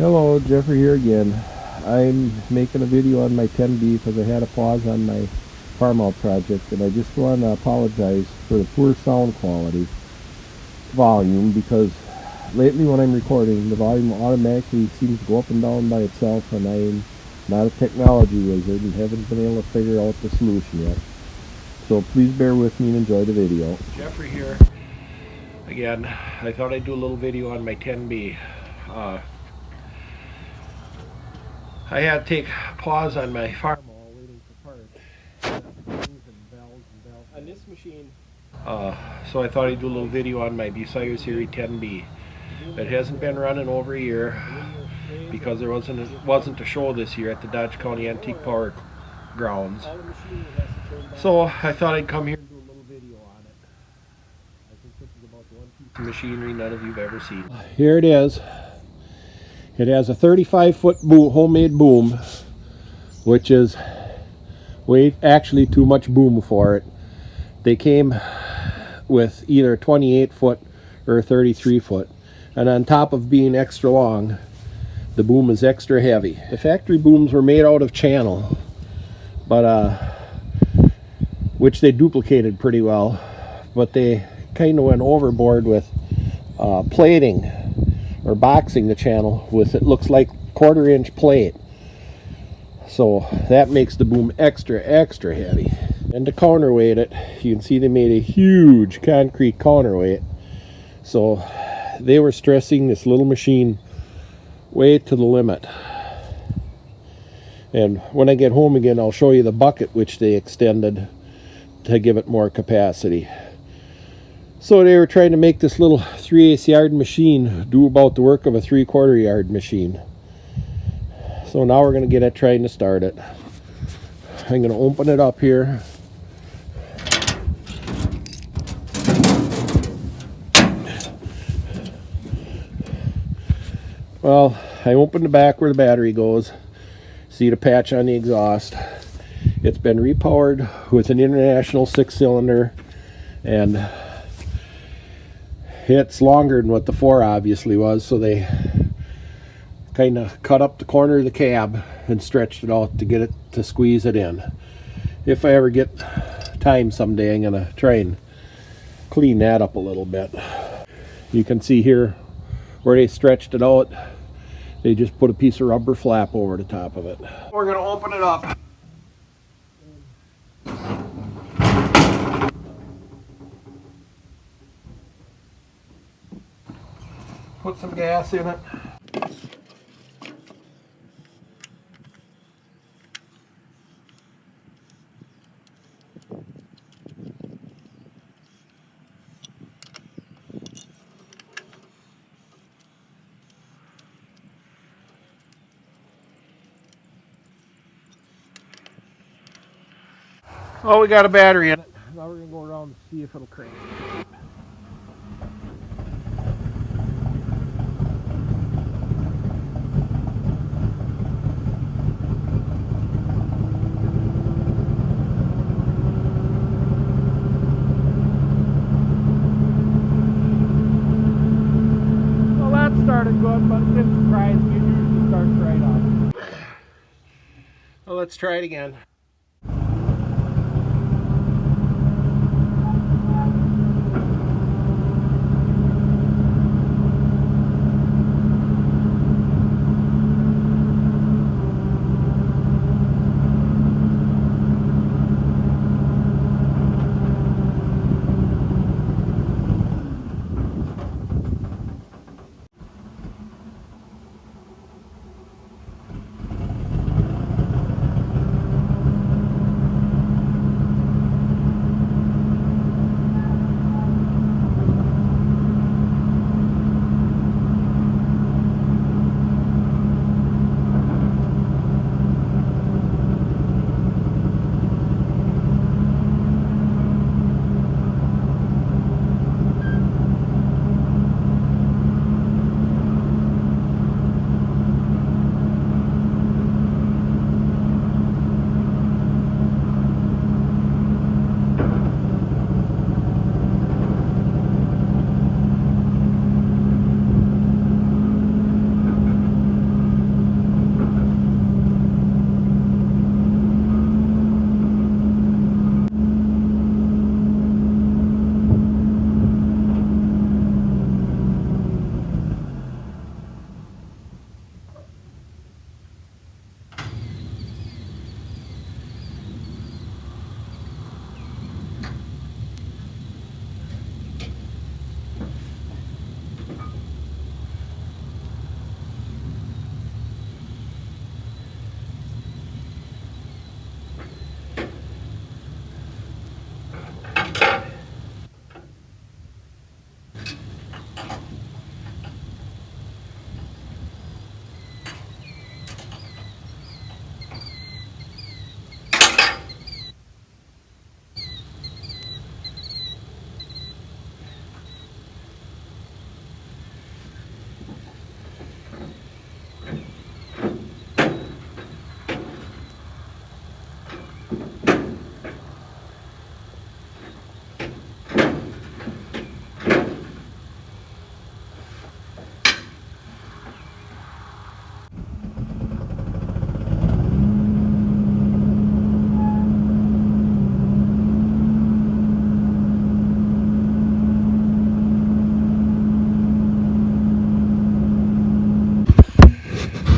Hello, Jeffrey here again. I'm making a video on my 10B because I had a pause on my farm out project, and I just want to apologize for the poor sound quality volume, because lately when I'm recording, the volume automatically seems to go up and down by itself, and I'm not a technology wizard and haven't been able to figure out the solution yet. So please bear with me and enjoy the video. Jeffrey here again. I thought I'd do a little video on my 10B. I had to take pause on my farm all waiting for parts on this machine. So I thought I'd do a little video on my Bucyrus-Erie 10B. It hasn't been running over a year because there wasn't a show this year at the Dodge County Antique Power Grounds. So I thought I'd come here and do a little video on it. I think this is about the one piece of machinery none of you've ever seen. Here it is. It has a 35-foot homemade boom, which is actually too much boom for it. They came with either 28-foot or 33-foot, and on top of being extra long, the boom is extra heavy. The factory booms were made out of channel, but which they duplicated pretty well, but they kind of went overboard with plating or boxing the channel with, it looks like, 1/4-inch plate. So that makes the boom extra heavy. And to counterweight it, you can see they made a huge concrete counterweight. So they were stressing this little machine way to the limit. And when I get home again, I'll show you the bucket which they extended to give it more capacity. So they were trying to make this little 3/8 yard machine do about the work of a 3/4 yard machine. So now we're going to get at trying to start it. I'm going to open it up here. Well, I opened the back where the battery goes. See the patch on the exhaust. It's been repowered with an international 6-cylinder, and it's longer than what the 4 obviously was, so they kind of cut up the corner of the cab and stretched it out to get it to squeeze it in. If I ever get time someday, I'm gonna try and clean that up a little bit. You can see here where they stretched it out, they just put a piece of rubber flap over the top of it. We're gonna open it up. Put some gas in it. Oh, we got a battery in it. Now we're gonna go around and see if it'll crank. Well, that started good, but it didn't surprise me. It usually starts right on. Well, let's try it again.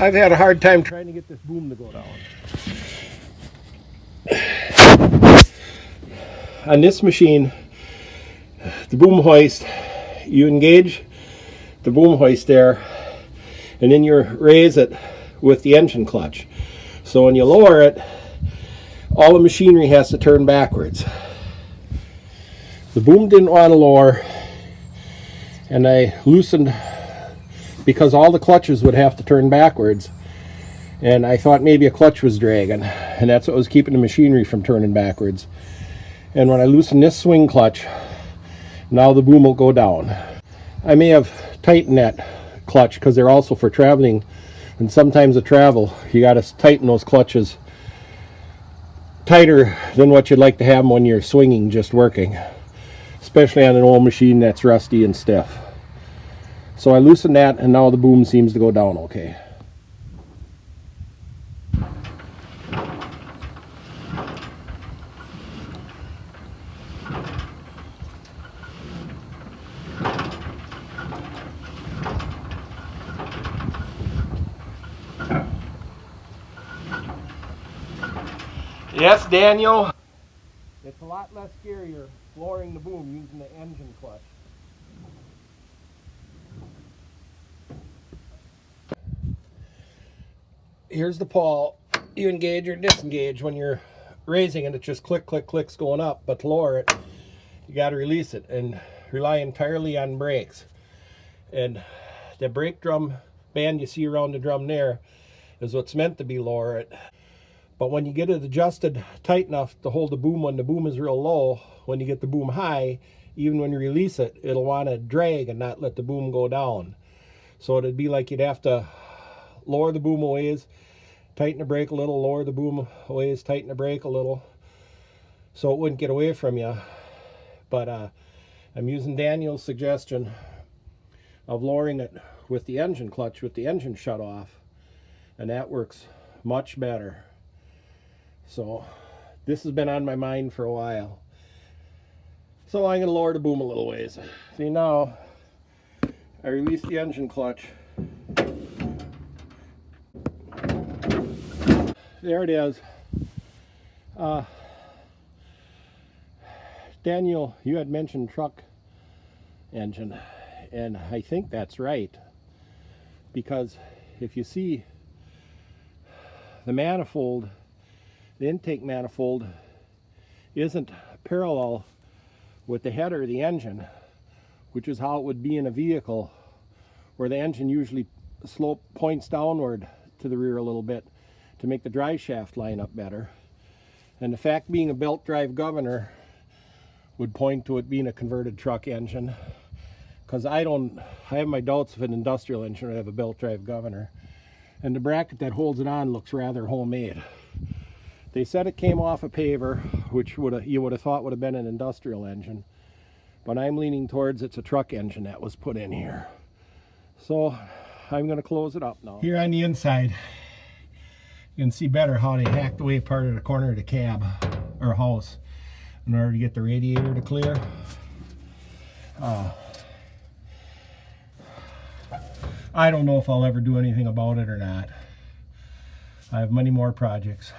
I've had a hard time trying to get this boom to go down. On this machine, the boom hoist, you engage the boom hoist there, and then you raise it with the engine clutch. So when you lower it, all the machinery has to turn backwards. The boom didn't want to lower, and I loosened because all the clutches would have to turn backwards, and I thought maybe a clutch was dragging, and that's what was keeping the machinery from turning backwards. And when I loosen this swing clutch, now the boom will go down. I may have tightened that clutch because they're also for traveling, and sometimes to travel you got to tighten those clutches tighter than what you'd like to have them when you're swinging, just working, especially on an old machine that's rusty and stiff. So I loosened that, and now the boom seems to go down okay. Yes, Daniel? It's a lot less scarier lowering the boom using the engine clutch. Here's the pawl. You engage or disengage. When you're raising it, it just click, click, clicks going up. But to lower it, you got to release it and rely entirely on brakes. And the brake drum band you see around the drum there is what's meant to be lower it. But when you get it adjusted tight enough to hold the boom when the boom is real low, when you get the boom high, even when you release it, it'll want to drag and not let the boom go down. So it'd be like you'd have to lower the boom a ways, tighten the brake a little, lower the boom a ways, tighten the brake a little, so it wouldn't get away from you. But I'm using Daniel's suggestion of lowering it with the engine clutch, with the engine shut off, and that works much better. So this has been on my mind for a while. So I'm going to lower the boom a little ways. See, now I release the engine clutch. There it is. Daniel, you had mentioned truck engine, and I think that's right, because if you see the manifold, the intake manifold isn't parallel with the header of the engine, which is how it would be in a vehicle where the engine usually points downward to the rear a little bit to make the drive shaft line up better. And the fact being a belt drive governor would point to it being a converted truck engine, because I have my doubts if an industrial engine would have a belt drive governor. And the bracket that holds it on looks rather homemade. They said it came off a paver, which you would have thought would have been an industrial engine, but I'm leaning towards it's a truck engine that was put in here. So I'm going to close it up now. Here on the inside, you can see better how they hacked away part of the corner of the cab or house in order to get the radiator to clear. I don't know if I'll ever do anything about it or not. I have many more projects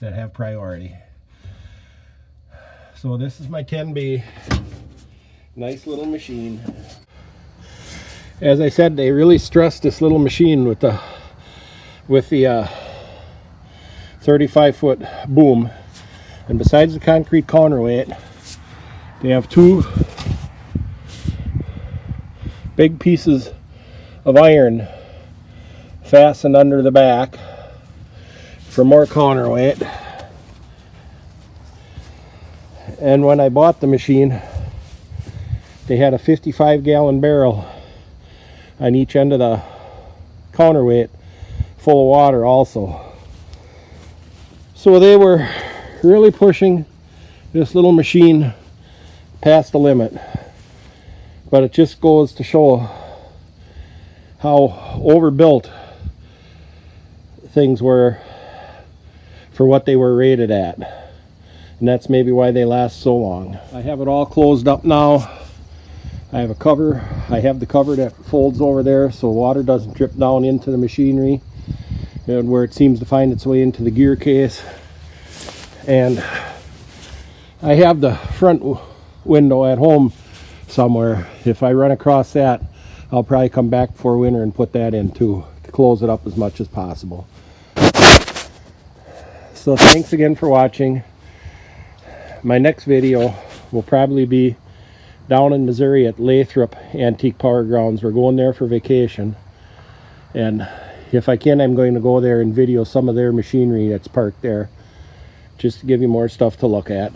that have priority. So this is my 10B, nice little machine. As I said, they really stressed this little machine with the 35-foot boom, and besides the concrete counterweight, they have two big pieces of iron fastened under the back for more counterweight. And when I bought the machine, they had a 55-gallon barrel on each end of the counterweight full of water also. So they were really pushing this little machine past the limit. But it just goes to show how overbuilt things were for what they were rated at, and that's maybe why they last so long. I have it all closed up now. I have a cover. I have the cover that folds over there so water doesn't drip down into the machinery. and where it seems to find its way into the gear case. And I have the front window at home somewhere. If I run across that, I'll probably come back before winter and put that in too, to close it up as much as possible. So thanks again for watching. My next video will probably be down in Missouri at Lathrop Antique Power Grounds. We're going there for vacation, and if I can, I'm going to go there and video some of their machinery that's parked there, just to give you more stuff to look at.